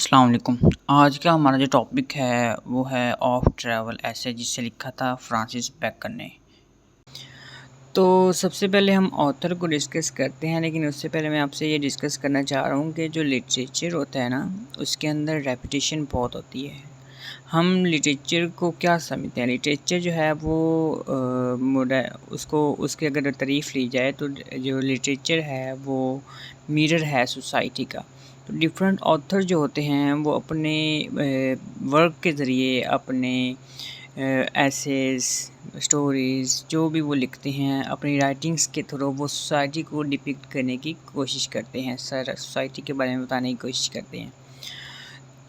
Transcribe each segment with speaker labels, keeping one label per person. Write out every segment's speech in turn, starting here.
Speaker 1: अस्सलाम वालेकुम। आज का हमारा जो टॉपिक है वो है ऑफ ट्रैवल ऐसे जिसे लिखा था फ्रांसिस बेकन ने। तो सबसे पहले हम ऑथर को डिस्कस करते हैं, लेकिन उससे पहले मैं आपसे ये डिस्कस करना चाह रहा हूँ कि जो लिटरेचर होता है ना, उसके अंदर रेपिटेशन बहुत होती है। हम लिटरेचर को क्या समझते हैं? लिटरेचर जो है वो उसको उसकी अगर तारीफ़ ली जाए तो जो लिटरेचर है वो मिरर है सोसाइटी का। तो डिफरेंट ऑथर जो होते हैं वो अपने वर्क के ज़रिए अपने एसेस, स्टोरीज़ जो भी वो लिखते हैं अपनी राइटिंग्स के थ्रू वो सोसाइटी को डिपिक्ट करने की कोशिश करते हैं, सोसाइटी के बारे में बताने की कोशिश करते हैं।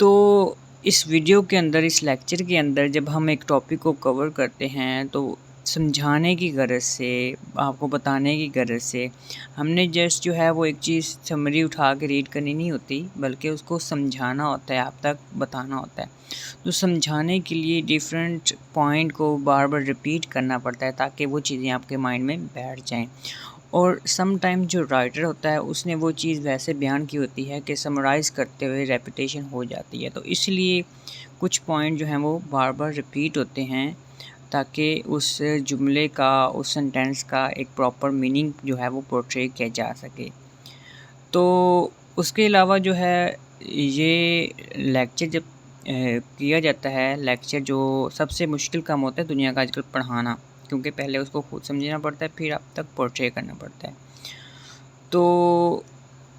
Speaker 1: तो इस वीडियो के अंदर, इस लेक्चर के अंदर जब हम एक टॉपिक को कवर करते हैं तो समझाने की गरज से, आपको बताने की गरज से हमने जस्ट जो है वो एक चीज़ समरी उठा के रीड करनी नहीं होती, बल्कि उसको समझाना होता है, आप तक बताना होता है। तो समझाने के लिए डिफरेंट पॉइंट को बार बार रिपीट करना पड़ता है ताकि वो चीज़ें आपके माइंड में बैठ जाएं। और सम टाइम जो राइटर होता है उसने वो चीज़ वैसे बयान की होती है कि समराइज़ करते हुए रेपिटेशन हो जाती है, तो इसलिए कुछ पॉइंट जो हैं वो बार बार रिपीट होते हैं ताकि उस जुमले का, उस सेंटेंस का एक प्रॉपर मीनिंग जो है वो पोर्ट्रे किया जा सके। तो उसके अलावा जो है ये लेक्चर जब किया जाता है, लेक्चर जो सबसे मुश्किल काम होता है दुनिया का आजकल पढ़ाना, क्योंकि पहले उसको खुद समझना पड़ता है फिर आप तक पोर्ट्रे करना पड़ता है। तो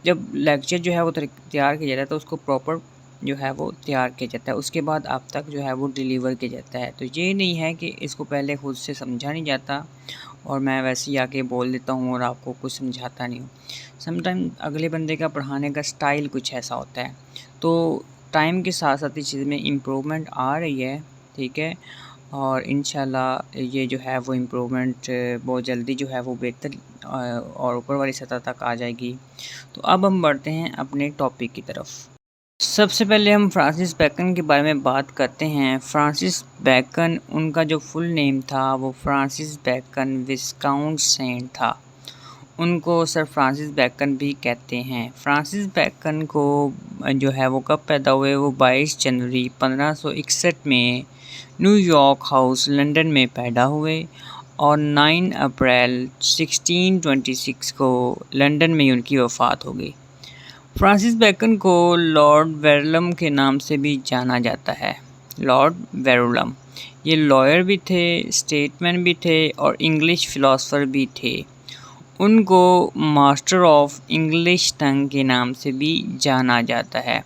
Speaker 1: जब लेक्चर जो है वो तैयार किया जाता है तो उसको प्रॉपर जो है वो तैयार किया जाता है, उसके बाद आप तक जो है वो डिलीवर किया जाता है। तो ये नहीं है कि इसको पहले खुद से समझा नहीं जाता और मैं वैसे ही आके बोल देता हूँ और आपको कुछ समझाता नहीं हूँ। समटाइम अगले बंदे का पढ़ाने का स्टाइल कुछ ऐसा होता है। तो टाइम के साथ साथ इस चीज़ में इम्प्रूवमेंट आ रही है, ठीक है, और इंशाल्लाह ये जो है वो इम्प्रूवमेंट बहुत जल्दी जो है वो बेहतर और ऊपर वाली सतह तक आ जाएगी। तो अब हम बढ़ते हैं अपने टॉपिक की तरफ। सबसे पहले हम फ्रांसिस बेकन के बारे में बात करते हैं। फ्रांसिस बेकन, उनका जो फुल नेम था वो फ्रांसिस बेकन विस्काउंट सेंट था। उनको सर फ्रांसिस बेकन भी कहते हैं। फ्रांसिस बेकन को जो है वो कब पैदा हुए? वो 22 जनवरी 1561 में न्यूयॉर्क हाउस लंदन में पैदा हुए और 9 अप्रैल 1626 को लंदन में उनकी वफ़ात हो गई। फ्रांसिस बेकन को लॉर्ड वेरुलम के नाम से भी जाना जाता है। लॉर्ड वेरुलम ये लॉयर भी थे, स्टेटमैन भी थे और इंग्लिश फ़िलासफ़र भी थे। उनको मास्टर ऑफ इंग्लिश टंग के नाम से भी जाना जाता है।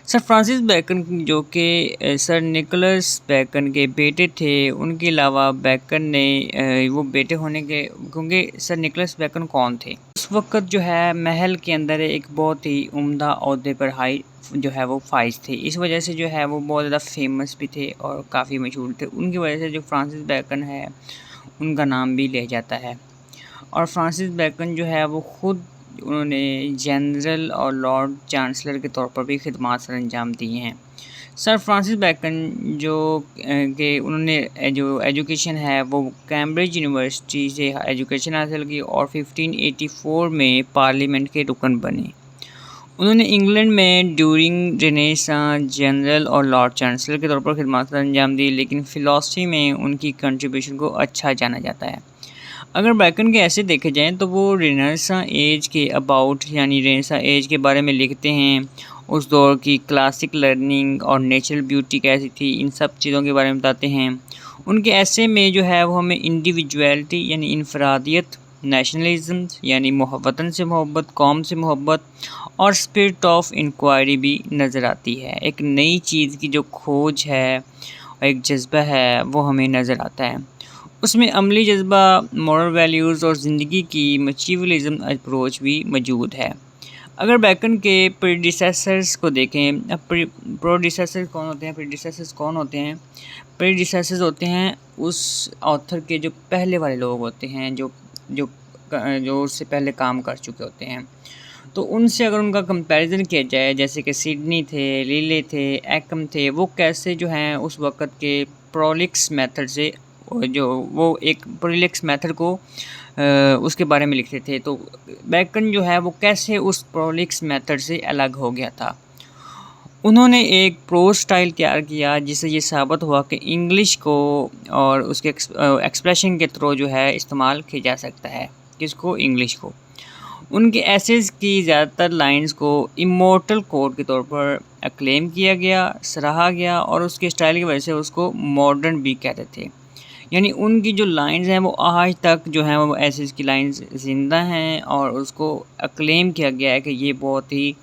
Speaker 1: सर फ्रांसिस बेकन जो कि सर निकोलस बेकन के बेटे थे, उनके अलावा बेकन ने वो बेटे होने के, क्योंकि सर निकोलस बेकन कौन थे? उस वक़्त जो है महल के अंदर एक बहुत ही उम्दा ओहदे पर हाई जो है वो फाइज़ थे। इस वजह से जो है वो बहुत ज़्यादा फेमस भी थे और काफ़ी मशहूर थे। उनकी वजह से जो फ्रांसिस बेकन है उनका नाम भी लिया जाता है। और फ्रांसिस बेकन जो है वो ख़ुद उन्होंने जनरल और लॉर्ड चांसलर के तौर पर भी खिदमात सर अंजाम दिए हैं। सर फ्रांसिस बेकन जो कि उन्होंने जो एजुकेशन है वो कैम्ब्रिज यूनिवर्सिटी से एजुकेशन हासिल की और 1584 में पार्लियामेंट के रुकन बने। उन्होंने इंग्लैंड में ड्यूरिंग रेनेसां जनरल और लॉर्ड चांसलर के तौर पर खिदमात अंजाम दी, लेकिन फ़िलासफ़ी में उनकी कंट्रीब्यूशन को अच्छा जाना जाता है। अगर बेकन के ऐसे देखे जाएँ तो वो रेनेसां एज के अबाउट, यानी रेनेसां एज के बारे में लिखते हैं। उस दौर की क्लासिक लर्निंग और नेचुरल ब्यूटी कैसी थी, इन सब चीज़ों के बारे में बताते हैं। उनके ऐसे में जो है वो हमें इंडिविजुअलिटी यानी इनफरादियत, नेशनलिज्म यानी वतन से मोहब्बत, कौम से मोहब्बत और स्पिरिट ऑफ इंक्वायरी भी नज़र आती है। एक नई चीज़ की जो खोज है, एक जज्बा है, वो हमें नज़र आता है। उसमें अमली जज्बा, मॉरल वैल्यूज़ और ज़िंदगी की मचीवलिज़म अप्रोच भी मौजूद है। अगर बेकन के प्रीडिसेसर्स को देखें, अब प्रोडिसेसर्स कौन होते हैं? प्रीडिसेसर्स कौन होते हैं? प्रीडिसेसर्स होते हैं उस ऑथर के जो पहले वाले लोग होते हैं, जो जो जो उससे पहले काम कर चुके होते हैं। तो उनसे अगर उनका कंपैरिजन किया जाए, जैसे कि सिडनी थे, लीले थे, एकम थे, वो कैसे जो हैं उस वक़्त के प्रोलिक्स मेथड से जो वो एक प्रोलिक्स मेथड को उसके बारे में लिखते थे। तो बेकन जो है वो कैसे उस प्रोलिक्स मेथड से अलग हो गया था। उन्होंने एक प्रोज़ स्टाइल तैयार किया जिससे ये साबित हुआ कि इंग्लिश को और उसके एक्सप्रेशन के थ्रू जो है इस्तेमाल किया जा सकता है। किसको? इंग्लिश को। उनके एसेज़ की ज़्यादातर लाइन्स को इमॉर्टल कोड के तौर पर एक्लेम किया गया, सराहा गया और उसके स्टाइल की वजह से उसको मॉडर्न भी कहते थे। यानी उनकी जो लाइन्स हैं वो आज तक जो हैं वो एसेज़ की लाइन्स ज़िंदा हैं और उसको एक्लेम किया गया है कि ये बहुत ही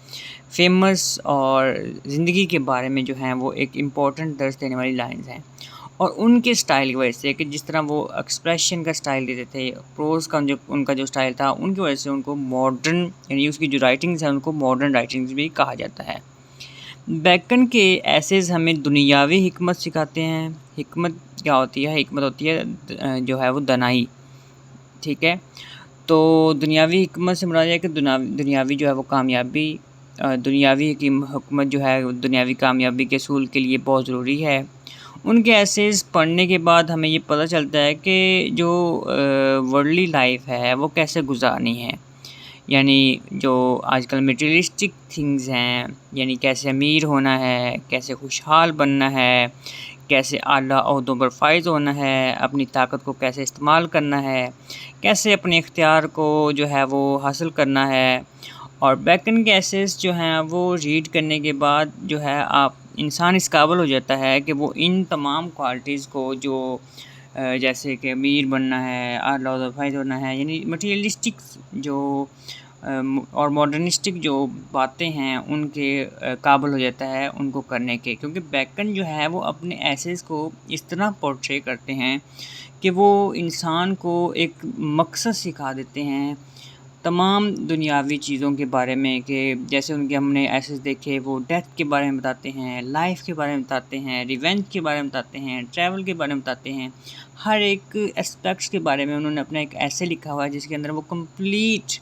Speaker 1: फ़ेमस और ज़िंदगी के बारे में जो हैं वो एक इम्पोर्टेंट दर्स देने वाली लाइन्स हैं। और उनके स्टाइल की वजह से कि जिस तरह वो एक्सप्रेशन का स्टाइल देते थे, प्रोज़ का जो उनका जो स्टाइल था, उनकी वजह से उनको मॉडर्न यानी उसकी जो राइटिंग्स हैं उनको मॉडर्न राइटिंग्स भी कहा जाता है। बैकन के एसेज़ हमें दुनियावी हिकमत सिखाते हैं। हिकमत क्या होती है? हिकमत होती है जो है वो दानाई, ठीक है? तो दुनियावी हिकमत से मुराद है कि दुनियावी जो है वो कामयाबी दुनियावी हुकूमत जो है दुनियावी कामयाबी के असूल के लिए बहुत ज़रूरी है। उनके एसेज़ पढ़ने के बाद हमें ये पता चलता है कि जो वर्ल्डली लाइफ़ है वो कैसे गुज़ारनी है। यानी जो आजकल मटेरियलिस्टिक थिंग्स हैं, यानी कैसे अमीर होना है, कैसे खुशहाल बनना है, कैसे आला ओहदों पर फ़ाइज़ होना है, अपनी ताकत को कैसे इस्तेमाल करना है, कैसे अपने इख्तियार को जो है वो हासिल करना है। और बैकन के एसेस जो हैं वो रीड करने के बाद जो है आप इंसान इस काबिल हो जाता है कि वो इन तमाम क्वालिटीज़ को जो जैसे कि अमीर बनना है, आला ओहदों पर फ़ाइज़ होना है, यानी मटेरियलिस्टिक जो और मॉडर्निस्टिक जो बातें हैं उनके काबिल हो जाता है उनको करने के, क्योंकि बैकन जो है वो अपने एसेस को इस तरह पोर्ट्रे करते हैं कि वो इंसान को एक मकसद सिखा देते हैं तमाम दुनियावी चीज़ों के बारे में। कि जैसे उनके हमने एसेस देखे वो डेथ के बारे में बताते हैं, लाइफ के बारे में बताते हैं, रिवेंज के बारे में बताते हैं, ट्रैवल के बारे में बताते हैं। हर एक एस्पेक्ट्स के बारे में उन्होंने अपना एक ऐसे लिखा हुआ है जिसके अंदर वो कंप्लीट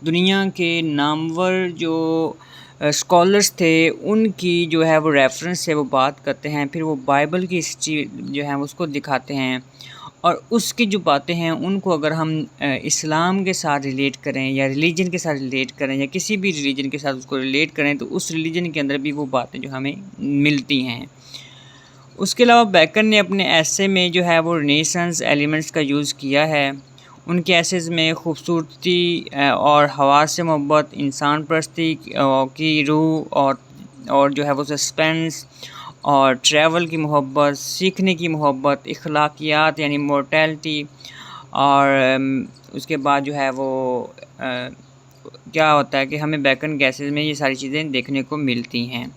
Speaker 1: दुनिया के नामवर जो स्कॉलर्स थे उनकी जो है वो रेफरेंस से वो बात करते हैं। फिर वो बाइबल की हिस्ट्री जो है उसको दिखाते हैं और उसकी जो बातें हैं उनको अगर हम इस्लाम के साथ रिलेट करें या रिलीजन के साथ रिलेट करें या किसी भी रिलीजन के साथ उसको रिलेट करें तो उस रिलीजन के अंदर भी वो बातें जो हमें मिलती हैं। उसके अलावा बैकन ने अपने ऐसे में जो है वो रेनेसांस एलिमेंट्स का यूज़ किया है। उनके एसेस में खूबसूरती और हवा से मोहब्बत, इंसान परस्ती की रूह और जो है वो सस्पेंस और ट्रैवल की मोहब्बत, सीखने की मोहब्बत, इखलाकियात यानी मोर्टेलिटी और उसके बाद जो है वो क्या होता है कि हमें बैकन के एसेस में ये सारी चीज़ें देखने को मिलती हैं।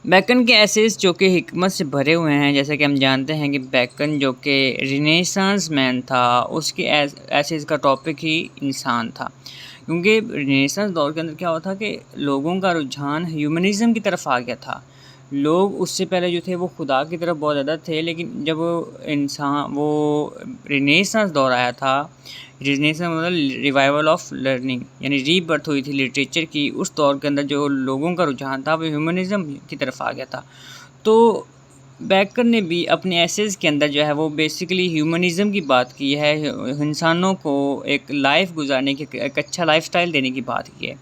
Speaker 1: बैकन के एसेस जो कि हिकमत से भरे हुए हैं, जैसा कि हम जानते हैं कि बैकन जो कि रिनेसांस मैन था, उसके एसेस का टॉपिक ही इंसान था। क्योंकि रिनेसांस दौर के अंदर क्या हुआ था कि लोगों का रुझान ह्यूमनिज़्म की तरफ आ गया था। लोग उससे पहले जो थे वो खुदा की तरफ बहुत ज़्यादा थे, लेकिन जब वो रिनेसांस दौर आया था, रिनेसांस मतलब रिवाइवल ऑफ लर्निंग यानी रीबर्थ हुई थी लिटरेचर की, उस दौर के अंदर जो लोगों का रुझान था वो ह्यूमनिज़्म की तरफ आ गया था। तो बैकर ने भी अपने एसेस के अंदर जो है वो बेसिकली ह्यूमनिज़्म की बात की है, इंसानों को एक लाइफ गुजारने की, एक अच्छा लाइफस्टाइल देने की बात की है।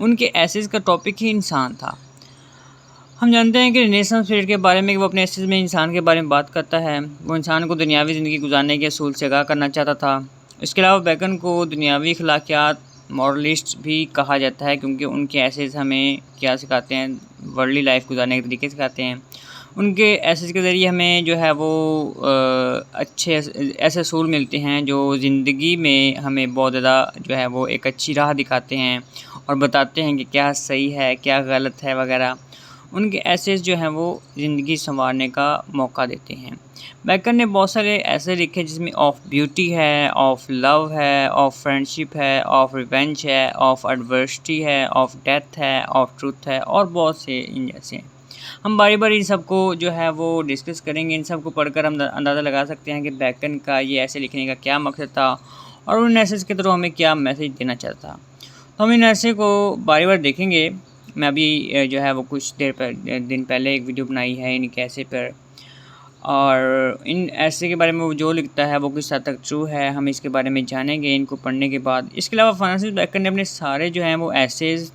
Speaker 1: उनके एसेस का टॉपिक ही इंसान था। हम जानते हैं कि रेनेसांस पीरियड के बारे में कि वो अपने एसेस में इंसान के बारे में बात करता है। वो इंसान को दुनियावी ज़िंदगी गुजारने के असूल से आगाह करना चाहता था। इसके अलावा बैकन को दुनियावी अखलाकियात मॉरलिस्ट भी कहा जाता है, क्योंकि उनके एसेस हमें क्या सिखाते हैं, वर्ल्डली लाइफ गुजारने के तरीके सिखाते हैं। उनके एसेस के ज़रिए हमें जो है वो अच्छे ऐसे असूल मिलते हैं जो ज़िंदगी में हमें बहुत ज़्यादा जो है वो एक अच्छी राह दिखाते हैं और बताते हैं कि क्या सही है, क्या गलत है वगैरह। उनके एसेस जो हैं वो ज़िंदगी सँवारने का मौका देते हैं। बैकन ने बहुत सारे ऐसे लिखे जिसमें ऑफ ब्यूटी है, ऑफ लव है, ऑफ फ्रेंडशिप है, ऑफ रिवेंज है, ऑफ एडवर्सिटी है, ऑफ डेथ है, ऑफ ट्रुथ है और बहुत से इन जैसे हैं। हम बारी-बारी इन सबको जो है वो डिस्कस करेंगे। इन सबको पढ़कर हम अंदाज़ा लगा सकते हैं कि बैकन का ये ऐसे लिखने का क्या मकसद था और उन एसेस के थ्रू हमें क्या मैसेज देना चाहता। तो हम इन ऐसे को बारी-बारी देखेंगे। मैं अभी जो है वो कुछ दिन पहले एक वीडियो बनाई है इन कैसे पर, और इन ऐसे के बारे में वो जो लिखता है वो किस हद तक ट्रू है हम इसके बारे में जानेंगे इनको पढ़ने के बाद। इसके अलावा फ्रांसिस बैकन ने अपने सारे जो हैं वो एसेस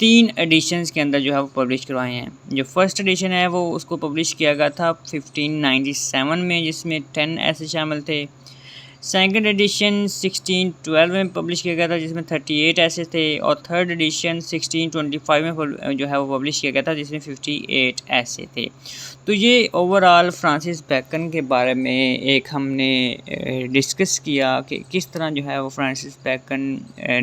Speaker 1: 3 एडिशंस के अंदर जो है वो पब्लिश करवाए हैं। जो फर्स्ट एडिशन है वो उसको पब्लिश किया गया था 1597 में, जिसमें 10 ऐसे शामिल थे। सेकंड एडिशन 1612 में पब्लिश किया गया था, जिसमें 38 ऐसे थे। और थर्ड एडिशन 1625 में जो है वो पब्लिश किया गया था, जिसमें 58 ऐसे थे। तो ये ओवरऑल फ्रांसिस बैकन के बारे में एक हमने डिस्कस किया कि किस तरह जो है वो फ्रांसिस बैकन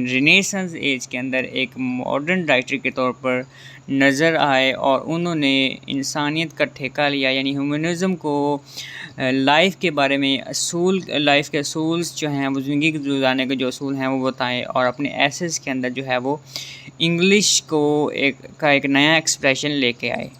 Speaker 1: रिनेसेंस एज के अंदर एक मॉडर्न राइटर के तौर पर नज़र आए और उन्होंने इंसानियत का ठेका लिया, यानी ह्यूमनिज़म को लाइफ के बारे में असूल, लाइफ के असूल्स जो हैं वो ज़िंदगी गुजारने के जो असूल हैं वो बताएं, और अपने एसेस के अंदर जो है वो इंग्लिश को एक नया एक्सप्रेशन लेके आए।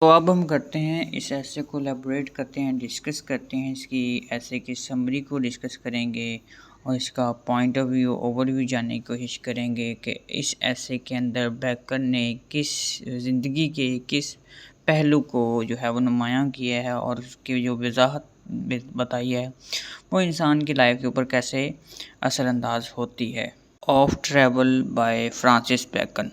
Speaker 1: तो अब हम करते हैं इस ऐसे को एलैबोरेट करते हैं, डिस्कस करते हैं, इसकी ऐसे की समरी को डिस्कस करेंगे और इसका पॉइंट ऑफ व्यू, ओवरव्यू जानने की कोशिश करेंगे कि इस ऐसे के अंदर बैकन ने किस ज़िंदगी के किस पहलू को जो है वो नुमायाँ किया है और उसकी जो वजाहत बताई है वो इंसान की लाइफ के ऊपर कैसे असरअंदाज होती है। Of travel by Francis bacon.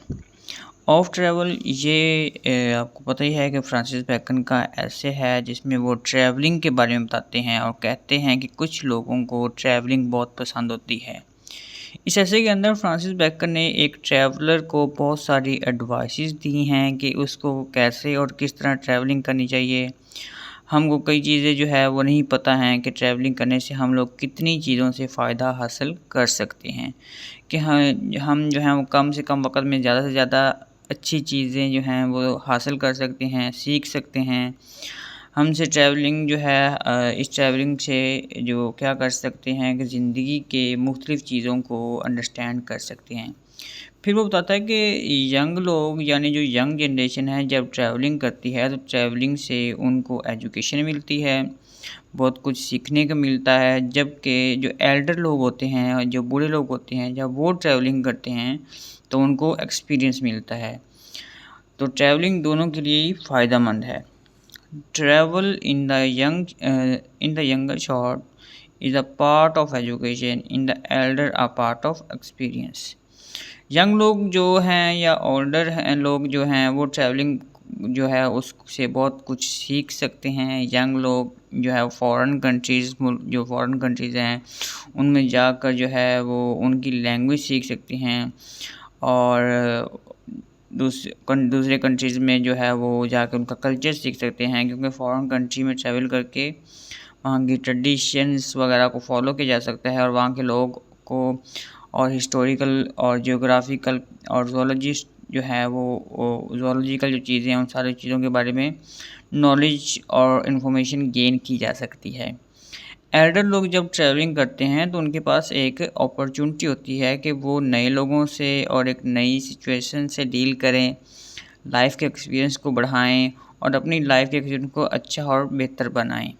Speaker 1: Of travel ये आपको पता ही है कि फ्रांसिस बैकन का ऐसे है जिसमें वो ट्रैवलिंग के बारे में बताते हैं और कहते हैं कि कुछ लोगों को ट्रैवलिंग बहुत पसंद होती है। इस ऐसे के अंदर फ्रांसिस बैकन ने एक ट्रैवलर को बहुत सारी एडवाइसेस दी हैं कि उसको कैसे और किस तरह ट्रैवलिंग करनी चाहिए। हमको कई चीज़ें जो है वो नहीं पता हैं कि ट्रैवलिंग करने से हम लोग कितनी चीज़ों से फ़ायदा हासिल कर सकते हैं, कि हम जो हैं वो कम से कम वक़्त में ज़्यादा से ज़्यादा अच्छी चीज़ें जो हैं वो हासिल कर सकते हैं, सीख सकते हैं। हमसे ट्रैवलिंग जो है इस ट्रैवलिंग से जो क्या कर सकते हैं कि ज़िंदगी के मुख्तलिफ़ चीज़ों को अंडरस्टैंड कर सकते हैं। फिर वो बताता है कि यंग लोग, यानी जो यंग जनरेशन है, जब ट्रैवलिंग करती है तो ट्रैवलिंग से उनको एजुकेशन मिलती है, बहुत कुछ सीखने को मिलता है। जबकि जो एल्डर लोग होते हैं, जो बूढ़े लोग होते हैं, जब वो ट्रैवलिंग करते हैं तो उनको एक्सपीरियंस मिलता है। तो ट्रैवलिंग दोनों के लिए ही फ़ायदेमंद है। Travel in the younger short is a part of education, in the Elder a part of experience. Young लोग जो हैं या ओल्डर हैं लोग जो हैं वो ट्रैवलिंग जो है उससे बहुत कुछ सीख सकते हैं। यंग लोग जो है फॉरेन कंट्रीज़, जो फॉरेन कंट्रीज़ हैं उनमें जाकर जो है वो उनकी लैंग्वेज सीख सकते हैं और दूसरे कंट्रीज़ में जो है वो जाकर उनका कल्चर सीख सकते हैं, क्योंकि फॉरेन कंट्री में ट्रैवल करके वहाँ की ट्रेडिशंस वगैरह को फॉलो किया जा सकता है और वहाँ के लोग को और हिस्टोरिकल और जियोग्राफिकल और ज़ूलॉजिस्ट जो है वो ज़ूलॉजिकल जो चीज़ें हैं उन सारी चीज़ों के बारे में नॉलेज और इन्फॉर्मेशन गेन की जा सकती है। एल्डर लोग जब ट्रैवलिंग करते हैं तो उनके पास एक अपॉर्चुनिटी होती है कि वो नए लोगों से और एक नई सिचुएशन से डील करें, लाइफ के एक्सपीरियंस को बढ़ाएं और अपनी लाइफ के एक्सपीरियंस को अच्छा और बेहतर बनाएं।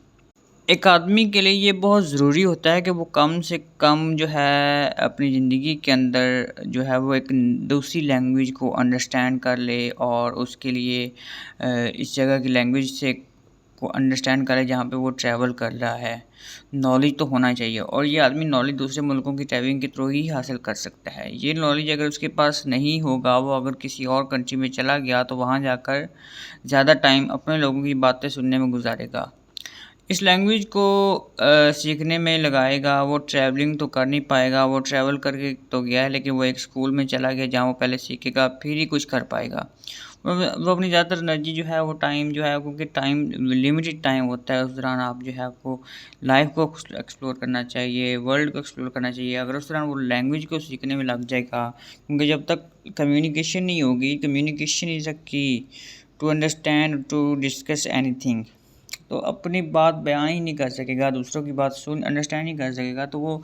Speaker 1: एक आदमी के लिए ये बहुत ज़रूरी होता है कि वो कम से कम जो है अपनी ज़िंदगी के अंदर जो है वो एक दूसरी लैंग्वेज को अंडरस्टैंड कर ले और उसके लिए इस जगह की लैंग्वेज से को अंडरस्टैंड करे जहाँ पे वो ट्रैवल कर रहा है। नॉलेज तो होना चाहिए और ये आदमी नॉलेज दूसरे मुल्कों की ट्रैवलिंग के थ्रू ही हासिल कर सकता है। ये नॉलेज अगर उसके पास नहीं होगा, वो अगर किसी और कंट्री में चला गया तो वहाँ जाकर ज़्यादा टाइम अपने लोगों की बातें सुनने में गुजारेगा, इस लैंग्वेज को सीखने में लगाएगा, वो ट्रैवलिंग तो कर नहीं पाएगा। वो ट्रैवल करके तो गया है लेकिन वो एक स्कूल में चला गया जहाँ वो पहले सीखेगा फिर ही कुछ कर पाएगा। वो अपनी ज़्यादातर एनर्जी जो है वो टाइम जो है, क्योंकि टाइम लिमिटेड टाइम होता है, उस दौरान आप जो है आपको लाइफ को एक्सप्लोर करना चाहिए, वर्ल्ड को एक्सप्लोर करना चाहिए। अगर उस दौरान वो लैंग्वेज को सीखने में लग जाएगा, क्योंकि जब तक कम्युनिकेशन नहीं होगी, communication is a key to understand to discuss anything, तो अपनी बात बयान ही नहीं कर सकेगा, दूसरों की बात सुन अंडरस्टैंड नहीं कर सकेगा, तो वो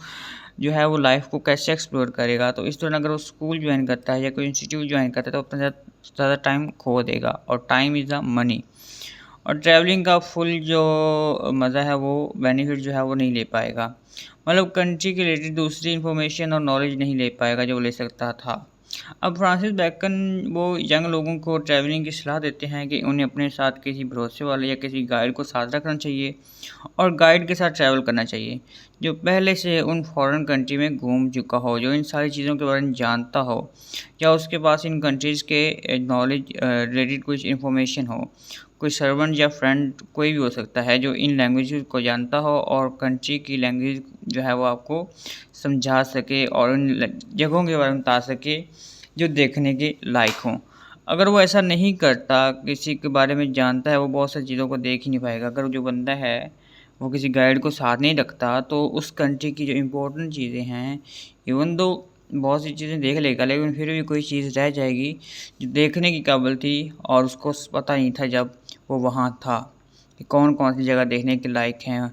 Speaker 1: जो है वो लाइफ को कैसे एक्सप्लोर करेगा। तो इस दौरान अगर वो स्कूल ज्वाइन करता है या कोई इंस्टीट्यूट ज्वाइन करता है तो अपना ज़्यादा टाइम खो देगा और टाइम इज़ द मनी, और ट्रैवलिंग का फुल जो मज़ा है वो बेनिफिट जो है वो नहीं ले पाएगा, मतलब कंट्री के रिलेटेड दूसरी इन्फॉर्मेशन और नॉलेज नहीं ले पाएगा जो ले सकता था। अब फ्रांसिस बैकन वो यंग लोगों को ट्रैवलिंग की सलाह देते हैं कि उन्हें अपने साथ किसी भरोसे वाले या किसी गाइड को साथ रखना चाहिए और गाइड के साथ ट्रैवल करना चाहिए, जो पहले से उन फॉरेन कंट्री में घूम चुका हो, जो इन सारी चीज़ों के बारे में जानता हो या उसके पास इन कंट्रीज़ के नॉलेज रिलेटेड कुछ इन्फॉर्मेशन हो। कोई सर्वेंट या फ्रेंड कोई भी हो सकता है जो इन लैंग्वेजेज़ को जानता हो और कंट्री की लैंग्वेज जो है वो आपको समझा सके और उन जगहों के बारे में बता सके जो देखने के लायक हों। अगर वो ऐसा नहीं करता, किसी के बारे में जानता है, वो बहुत सारी चीज़ों को देख ही नहीं पाएगा। अगर जो बंदा है, वो किसी गाइड को साथ नहीं रखता, तो उस कंट्री की जो इम्पोर्टेंट चीज़ें हैं, इवन दो बहुत सी चीज़ें देख लेगा, लेकिन फिर भी कोई चीज़ रह जाएगी, जो देखने की काबिल थी और उसको पता नहीं था जब वो वहाँ था, कि कौन-कौन सी जगह देखने के लायक हैं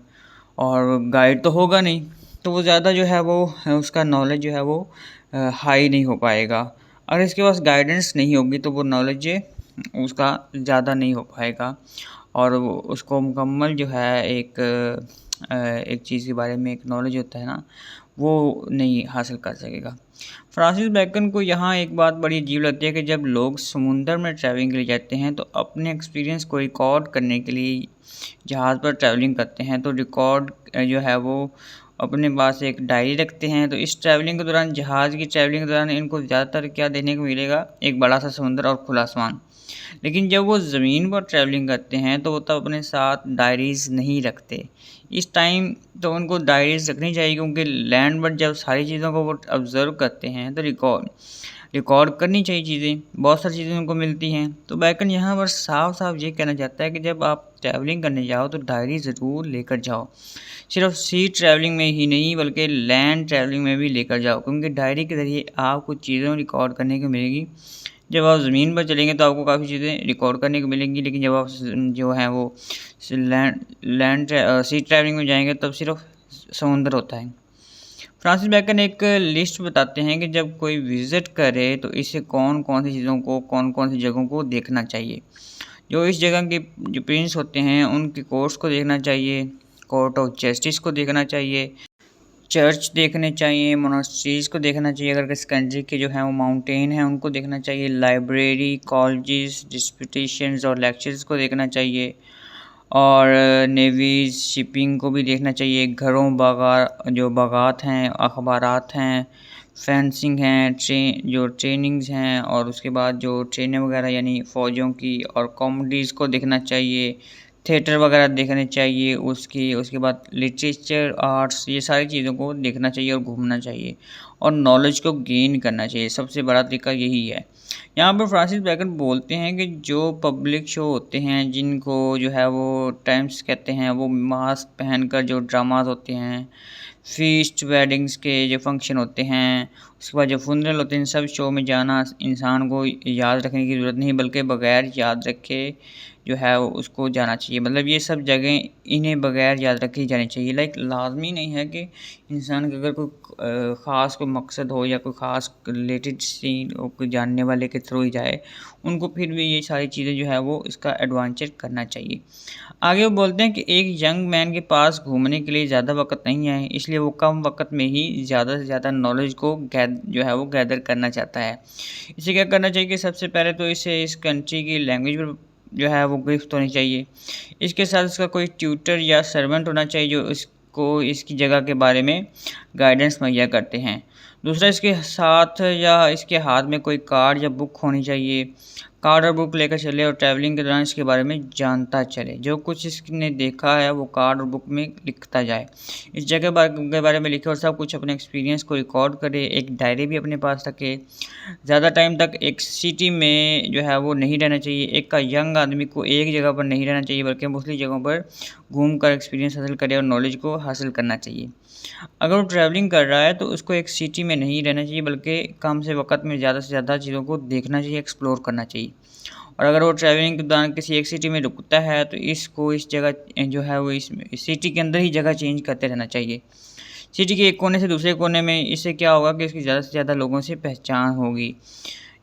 Speaker 1: और गाइड तो होगा नहीं, तो वो ज़्यादा जो है वो उसका नॉलेज जो है वो हाई नहीं हो पाएगा। अगर इसके पास गाइडेंस नहीं होगी तो वो नॉलेज उसका ज़्यादा नहीं हो पाएगा और वो उसको मुकम्मल जो है एक चीज़ के बारे में एक नॉलेज होता है ना, वो नहीं हासिल कर सकेगा। फ्रांसिस बैकन को यहाँ एक बात बड़ी अजीब लगती है कि जब लोग समुंदर में ट्रैवलिंग के लिए जाते हैं तो अपने एक्सपीरियंस को रिकॉर्ड करने के लिए जहाज़ पर ट्रैवलिंग करते हैं, तो रिकॉर्ड जो है वो अपने पास एक डायरी रखते हैं। तो इस ट्रैवलिंग के दौरान, जहाज़ की ट्रैवलिंग के दौरान इनको ज़्यादातर क्या देखने को मिलेगा, एक बड़ा सा समुंदर और खुला आसमान। लेकिन जब वो ज़मीन पर ट्रैवलिंग करते हैं तो वो तब अपने साथ डायरीज़ नहीं रखते। इस टाइम तो उनको डायरीज़ रखनी चाहिए, क्योंकि लैंड पर जब सारी चीज़ों को वो ऑब्ज़र्व करते हैं तो रिकॉर्ड करनी चाहिए चीज़ें, बहुत सारी चीज़ें उनको मिलती हैं। तो बैकन यहाँ पर साफ-साफ ये कहना चाहता है कि जब आप ट्रैवलिंग करने जाओ तो डायरी ज़रूर लेकर जाओ। सिर्फ़ सी ट्रैवलिंग में ही नहीं बल्कि लैंड ट्रैवलिंग में भी लेकर जाओ, क्योंकि डायरी के ज़रिए आपको चीज़ें रिकॉर्ड करने को मिलेगी। जब आप ज़मीन पर चलेंगे तो आपको काफ़ी चीज़ें रिकॉर्ड करने को मिलेंगी, लेकिन जब आप जो है वो सी ट्रैवलिंग में जाएँगे तब सिर्फ़ समुंदर होता है। फ्रांसिस बैकन एक लिस्ट बताते हैं कि जब कोई विज़िट करे तो इसे कौन-कौन सी चीज़ों को, कौन-कौन सी जगहों को देखना चाहिए। जो इस जगह के जो प्रिंस होते हैं उनके कोर्ट्स को देखना चाहिए, कोर्ट ऑफ जस्टिस को देखना चाहिए, चर्च देखने चाहिए, मोनास्ट्रीज़ को देखना चाहिए, अगर किस कंट्री के जो हैं वो माउंटेन हैं उनको देखना चाहिए, लाइब्रेरी, कॉलेजेस, डिस्पिटेशंस और लेक्चर्स को देखना चाहिए और नेवीज़, शिपिंग को भी देखना चाहिए, घरों जो बागात हैं, अखबारात हैं, फेंसिंग हैं, जो ट्रेनिंग्स हैं और उसके बाद जो ट्रेनें वगैरह यानी फ़ौजियों की और कॉमेडीज़ को देखना चाहिए, थिएटर वगैरह देखने चाहिए, उसके बाद लिटरेचर, आर्ट्स, ये सारी चीज़ों को देखना चाहिए और घूमना चाहिए और नॉलेज को गेन करना चाहिए। सबसे बड़ा तरीका यही है। यहाँ पर फ्रांसिस बैकन बोलते हैं कि जो पब्लिक शो होते हैं, जिनको जो है वो टाइम्स कहते हैं, वो मास्क पहनकर जो ड्रामास होते हैं, फीस्ट, वेडिंग्स के जो फंक्शन होते हैं, उसके बाद जो फ़ुनरल होते हैं, इन सब शो में जाना इंसान को याद रखने की ज़रूरत नहीं, बल्कि बगैर याद रखे जो है वो उसको जाना चाहिए। मतलब ये सब जगह इन्हें बगैर याद रखे जानी चाहिए। लाइक लाज़मी नहीं है कि इंसान का अगर कोई ख़ास कोई मकसद हो या कोई ख़ास रिलेटेड सीन हो, कोई जानने वाले के थ्रू ही जाए, उनको फिर भी ये सारी चीज़ें जो है वो इसका एडवेंचर करना चाहिए। आगे वो बोलते हैं कि एक यंग मैन के पास घूमने के लिए ज़्यादा वक़्त नहीं है, इसलिए वो कम वक़्त में ही ज़्यादा से ज़्यादा नॉलेज को जो है वो गैदर करना चाहता है। इसे क्या करना चाहिए कि सबसे पहले तो इसे इस कंट्री की लैंग्वेज पर जो है वो गिरफ्त होनी चाहिए। इसके साथ इसका कोई ट्यूटर या सर्वेंट होना चाहिए जो इसको इसकी जगह के बारे में गाइडेंस मुहैया करते हैं। दूसरा, इसके साथ या इसके हाथ में कोई कार्ड या बुक होनी चाहिए। कार्ड और बुक लेकर चले और ट्रैवलिंग के दौरान इसके बारे में जानता चले। जो कुछ इसने देखा है वो कार्ड और बुक में लिखता जाए। इस जगह के बारे में लिखे और सब कुछ अपने एक्सपीरियंस को रिकॉर्ड करे। एक डायरी भी अपने पास रखे। ज़्यादा टाइम तक एक सिटी में जो है वो नहीं रहना चाहिए। एक यंग आदमी को एक जगह पर नहीं रहना चाहिए, बल्कि दूसरी जगहों पर घूमकर एक्सपीरियंस हासिल करे और नॉलेज को हासिल करना चाहिए। अगर वो ट्रैवलिंग कर रहा है तो उसको एक सिटी में नहीं रहना चाहिए, बल्कि कम से वक़्त में ज़्यादा से ज़्यादा चीज़ों को देखना चाहिए, एक्सप्लोर करना चाहिए। और अगर वो ट्रैवलिंग के दौरान किसी एक सिटी में रुकता है तो इसको इस जगह जो है वो इस सिटी के अंदर ही जगह चेंज करते रहना चाहिए। सिटी के एक कोने से दूसरे कोने में, इससे क्या होगा कि इसकी ज़्यादा से ज़्यादा लोगों से पहचान होगी।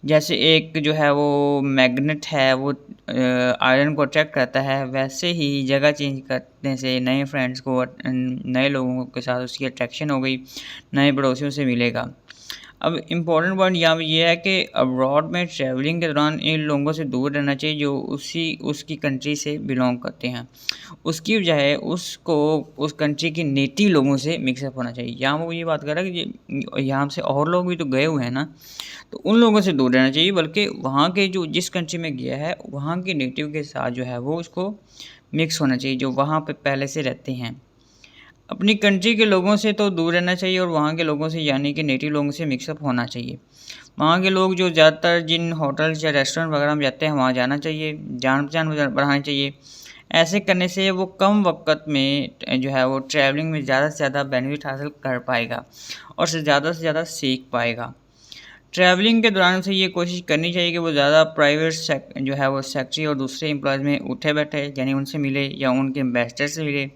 Speaker 1: जैसे एक जो है वो मैग्नेट है वो आयरन को अट्रैक्ट करता है, वैसे ही जगह चेंज करने से नए फ्रेंड्स को नए लोगों के साथ उसकी अट्रैक्शन हो गई, नए पड़ोसियों से मिलेगा। अब इम्पोर्टेंट पॉइंट यहाँ पे ये है कि अब्रॉड में ट्रैवलिंग के दौरान इन लोगों से दूर रहना चाहिए जो उसकी कंट्री से बिलोंग करते हैं। उसकी बजाय उसको उस कंट्री के नेटिव लोगों से मिक्सअप होना चाहिए। यहाँ वो ये बात कर रहा है कि यहाँ से और लोग भी तो गए हुए हैं ना, तो उन लोगों से दूर रहना चाहिए, बल्कि वहाँ के जो जिस कंट्री में गया है वहाँ के नेटिव के साथ जो है वो उसको मिक्स होना चाहिए, जो वहाँ पे पहले से रहते हैं। अपनी कंट्री के लोगों से तो दूर रहना चाहिए और वहाँ के लोगों से यानी कि नेटिव लोगों से मिक्सअप होना चाहिए। वहाँ के लोग जो ज़्यादातर जिन होटल्स या रेस्टोरेंट वगैरह में जाते हैं वहाँ जाना चाहिए, जान-पहचान बढ़ानी चाहिए। ऐसे करने से वो कम वक़्त में जो है वो ट्रैवलिंग में ज़्यादा से ज़्यादा बेनिफिट हासिल कर पाएगा और से ज़्यादा सीख पाएगा। ट्रैवलिंग के दौरान उसे ये कोशिश करनी चाहिए कि वो ज़्यादा प्राइवेट जो है वो सेक्रेटरी और दूसरे एम्प्लॉयज़ में उठे-बैठे, यानी उनसे मिले या उनके एम्बेसडर से मिले।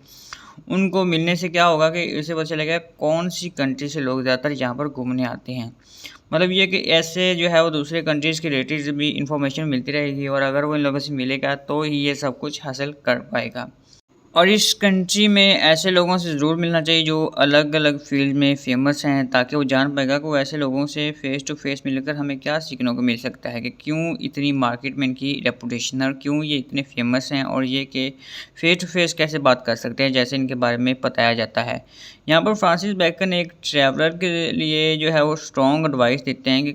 Speaker 1: उनको मिलने से क्या होगा कि उसे पता चलेगा कौन-सी कंट्री से लोग ज़्यादातर यहाँ पर घूमने आते हैं। मतलब ये कि ऐसे जो है वो दूसरे कंट्रीज़ के रिलेटेड भी इन्फॉर्मेशन मिलती रहेगी और अगर वो इन लोगों से मिलेगा तो ही ये सब कुछ हासिल कर पाएगा। और इस कंट्री में ऐसे लोगों से ज़रूर मिलना चाहिए जो अलग-अलग फ़ील्ड में फ़ेमस हैं, ताकि वो जान पाएगा कि वो ऐसे लोगों से फ़ेस टू फ़ेस मिलकर हमें क्या सीखने को मिल सकता है कि क्यों इतनी मार्केट में इनकी रेपुटेशन है और क्यों ये इतने फ़ेमस हैं और ये कि फ़ेस टू फ़ेस कैसे बात कर सकते हैं, जैसे इनके बारे में बताया जाता है। यहाँ पर फ्रांसिस बेकन एक ट्रैवलर के लिए जो है वो स्ट्रॉन्ग एडवाइस देते हैं कि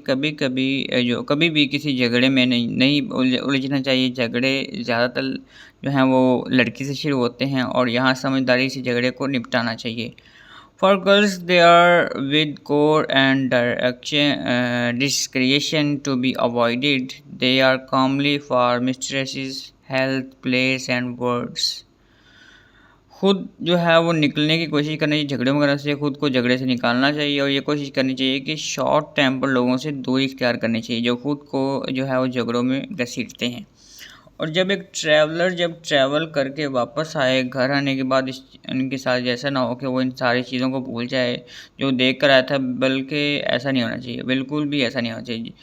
Speaker 1: कभी भी किसी झगड़े में नहीं नहीं उलझना चाहिए। झगड़े ज़्यादातर जो हैं वो लड़की से शुरू होते हैं और यहाँ समझदारी से झगड़े को निपटाना चाहिए। For girls they are with core and direction discretion to be avoided. They are commonly for mistresses health place and words. खुद जो है वो निकलने की कोशिश करनी चाहिए झगड़े वगैरह से, खुद को झगड़े से निकालना चाहिए और ये कोशिश करनी चाहिए कि शॉर्ट टेम्पर लोगों से दूरी इख्तियार करनी चाहिए जो खुद को जो है वो झगड़ों में घसीटते हैं। और जब एक ट्रैवलर जब ट्रैवल करके वापस आए, घर आने के बाद इनके साथ ऐसा ना हो कि वो इन सारी चीज़ों को भूल जाए जो देख कर आया था, बल्कि ऐसा नहीं होना चाहिए, बिल्कुल भी ऐसा नहीं होना चाहिए।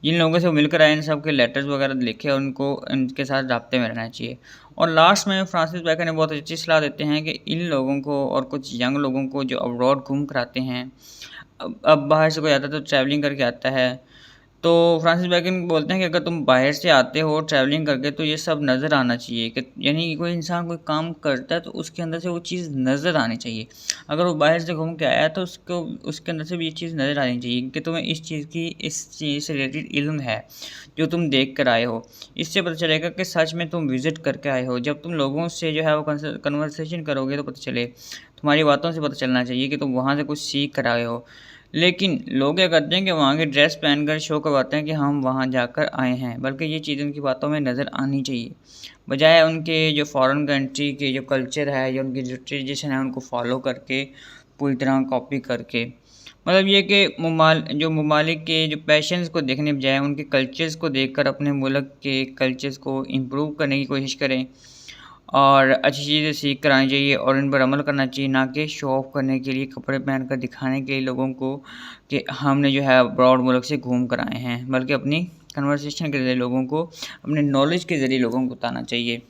Speaker 1: जिन लोगों से वो मिलकर आए इन सब के लेटर्स वगैरह लिखे, उनको उनके साथ राब्ते में रहना चाहिए। और लास्ट में फ्रांसिस बेकन ने बहुत अच्छी सलाह देते हैं कि इन लोगों को और कुछ यंग लोगों को जो अब्रॉड घूम कर आते हैं, अब बाहर से कोई आता है तो ट्रैवलिंग करके आता है, तो फ्रांसिस बेकन बोलते हैं कि अगर तुम बाहर से आते हो ट्रैवलिंग करके तो ये सब नज़र आना चाहिए कि यानी कि कोई इंसान कोई काम करता है तो उसके अंदर से वो चीज़ नज़र आनी चाहिए। अगर वो बाहर से घूम के आया है तो उसको उसके अंदर से भी ये चीज़ नज़र आनी चाहिए कि तुम्हें इस चीज़ से रिलेटेड इल्म है जो तुम देख कर आए हो। इससे पता चलेगा कि सच में तुम विज़िट करके आए हो। जब तुम लोगों से जो है वो कन्वर्सेशन करोगे तो पता चले, तुम्हारी बातों से पता चलना चाहिए कि तुम वहाँ से कुछ सीख कर आए हो। लेकिन लोग क्या करते हैं कि वहाँ के ड्रेस पहनकर शो करवाते हैं कि हम वहाँ जाकर आए हैं, बल्कि ये चीज़ उनकी बातों में नज़र आनी चाहिए। बजाय उनके जो फ़ॉरेन कंट्री के जो कल्चर है या उनकी जो ट्रेडिशन है उनको फ़ॉलो करके पूरी तरह कॉपी करके। मतलब ये कि ममालिक के जो पैशन्स को देखने बजाय उनके कल्चर्स को देखकर अपने मुल्क के कल्चर्स को इम्प्रूव करने की कोशिश करें और अच्छी चीज़ें सीख कर आनी चाहिए और इन पर अमल करना चाहिए, ना कि शो ऑफ करने के लिए कपड़े पहनकर दिखाने के लिए लोगों को कि हमने जो है अब्रॉड मुल्क से घूम कर आए हैं, बल्कि अपनी कन्वर्सेशन के ज़रिए लोगों को, अपने नॉलेज के ज़रिए लोगों को बताना चाहिए।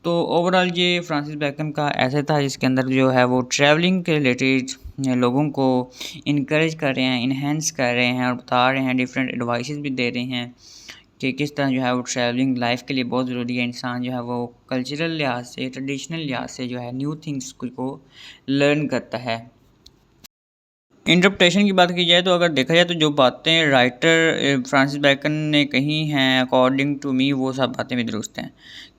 Speaker 1: तो ओवरऑल ये फ्रांसिस बेकन का ऐसे था जिसके अंदर जो है वो ट्रैवलिंग के रिलेटेड लोगों को इनकरेज कर रहे हैं, इन्हेंस कर रहे हैं और बता रहे हैं, डिफरेंट एडवाइसेस भी दे रहे हैं कि किस तरह जो है वो ट्रैवलिंग लाइफ के लिए बहुत ज़रूरी है। इंसान जो है वो कल्चरल लिहाज से, ट्रेडिशनल लिहाज से जो है न्यू थिंग्स को लर्न करता है। इंटरप्रिटेशन की बात की जाए तो अगर देखा जाए तो जो बातें राइटर फ्रांसिस बेकन ने कही हैं, अकॉर्डिंग टू मी वो सब बातें भी दुरुस्त हैं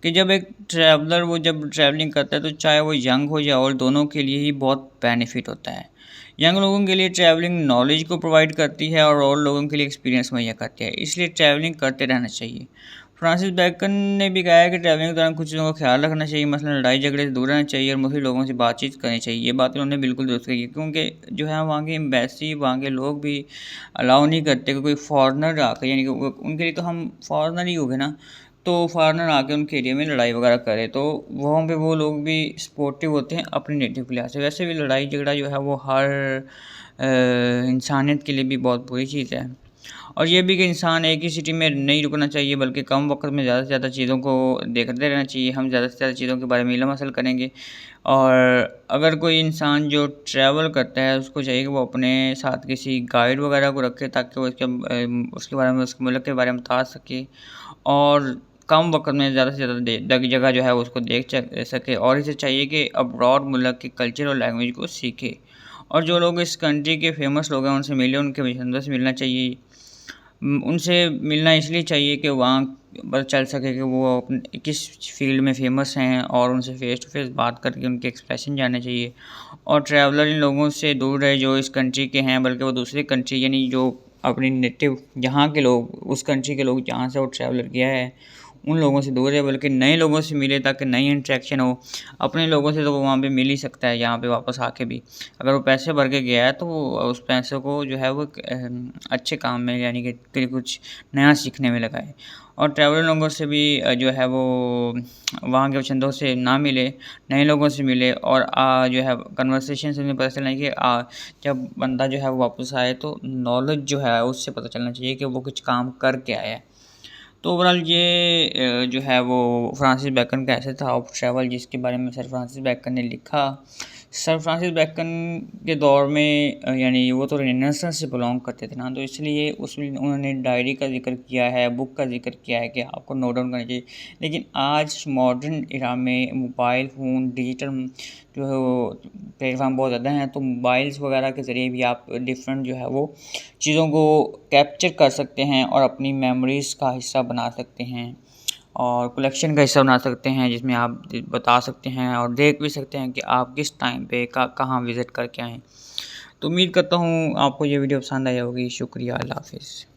Speaker 1: कि जब एक ट्रैवलर वो जब ट्रैवलिंग करता है तो चाहे वो यंग हो या ओल्ड, दोनों के लिए ही बहुत बेनिफिट होता है। यंग लोगों के लिए ट्रैवलिंग नॉलेज को प्रोवाइड करती है और ओल्ड लोगों के लिए एक्सपीरियंस मुहैया करती है, इसलिए ट्रैवलिंग करते रहना चाहिए। फ्रांसिस बेकन ने भी कहा है कि ट्रैवलिंग के दौरान कुछ चीज़ों का ख्याल रखना चाहिए, मसलन लड़ाई झगड़े से दूर रहना चाहिए और मुस्लिम लोगों से बातचीत करनी चाहिए। ये बात उन्होंने बिल्कुल दुरुस्त कही है क्योंकि जो है वहाँ की एम्बेसी, वहाँ के लोग भी अलाउ नहीं करते कि कोई फॉरेनर आकर, यानी कि उनके लिए तो हम फॉरेनर ही हो गए ना, तो फॉरेनर आके उनके एरिया में लड़ाई वगैरह करे तो वहाँ पे वो लोग भी सपोर्टिव होते हैं अपने नेटिव के लिहाज से। वैसे भी लड़ाई झगड़ा जो है वो हर इंसानियत के लिए भी बहुत बुरी चीज़ है। और ये भी कि इंसान एक ही सिटी में नहीं रुकना चाहिए, बल्कि कम वक़्त में ज़्यादा से ज़्यादा चीज़ों को देखते रहना चाहिए। हम ज़्यादा से ज़्यादा चीज़ों के बारे में इल्म हासिल करेंगे। और अगर कोई इंसान जो ट्रैवल करता है, उसको चाहिए कि वो अपने साथ किसी गाइड वगैरह को रखे, ताकि वो उसके बारे में, उसके मुल्क के बारे में बता सके और कम वक़्त में ज़्यादा से ज़्यादा जगह जो है उसको देख सके। और इसे चाहिए कि अब्रॉड मुल्क के कल्चर और लैंग्वेज को सीखे। और जो लोग इस कंट्री के फ़ेमस लोग हैं, उनसे मिले, उनके बाशिंदों से मिलना चाहिए। उनसे मिलना इसलिए चाहिए कि वहाँ पता चल सके कि वो अपने किस फ़ील्ड में फ़ेमस हैं, और उनसे फ़ेस टू फ़ेस बात करके उनके एक्सप्रेशन जानने चाहिए। और ट्रैवलर इन लोगों से दूर रहे जो इस कंट्री के हैं, बल्कि वो दूसरी कंट्री, यानी जो अपनी नेटिव जहाँ के लोग, उस कंट्री के लोग जहाँ से वो ट्रैवलर गया है, उन लोगों से दूर रहे, बल्कि नए लोगों से मिले, ताकि नई इंटरेक्शन हो। अपने लोगों से तो वो वहाँ पे मिल ही सकता है, यहाँ पे वापस आके भी। अगर वो पैसे भर के गया है, तो वो उस पैसों को जो है वो अच्छे काम में, यानी कि कुछ नया सीखने में लगाए। और ट्रैवलर लोगों से भी जो है वो वहाँ के बाशिंदों से ना मिले, नए लोगों से मिले। और जो है कन्वर्सेशन से उन्हें पता चलना है कि जब बंदा जो है वो वापस आए, तो नॉलेज जो है उससे पता चलना चाहिए कि वो कुछ काम करके आया है। तो ओवरऑल ये जो है वो फ्रांसिस बैकन का ऐसे था ऑफ ट्रैवल, जिसके बारे में सर फ्रांसिस बैकन ने लिखा। सर फ्रांसिस बैकन के दौर में यानी वो तो रेनेसां से बिलोंग करते थे ना, तो इसलिए उसमें उन्होंने डायरी का जिक्र किया है, बुक का जिक्र किया है कि आपको नोट डाउन करना चाहिए। लेकिन आज मॉडर्न इरा में मोबाइल फ़ोन, डिजिटल जो है वो प्लेटफॉर्म बहुत ज़्यादा हैं, तो मोबाइल्स वगैरह के ज़रिए भी आप डिफरेंट जो है वो चीज़ों को कैप्चर कर सकते हैं और अपनी मेमोरीज़ का हिस्सा बना सकते हैं, और कलेक्शन का हिस्सा बना सकते हैं, जिसमें आप बता सकते हैं और देख भी सकते हैं कि आप किस टाइम पे कहाँ विज़िट करके आएँ। तो उम्मीद करता हूँ आपको ये वीडियो पसंद आई होगी। शुक्रिया, अल्लाह हाफ़िज़।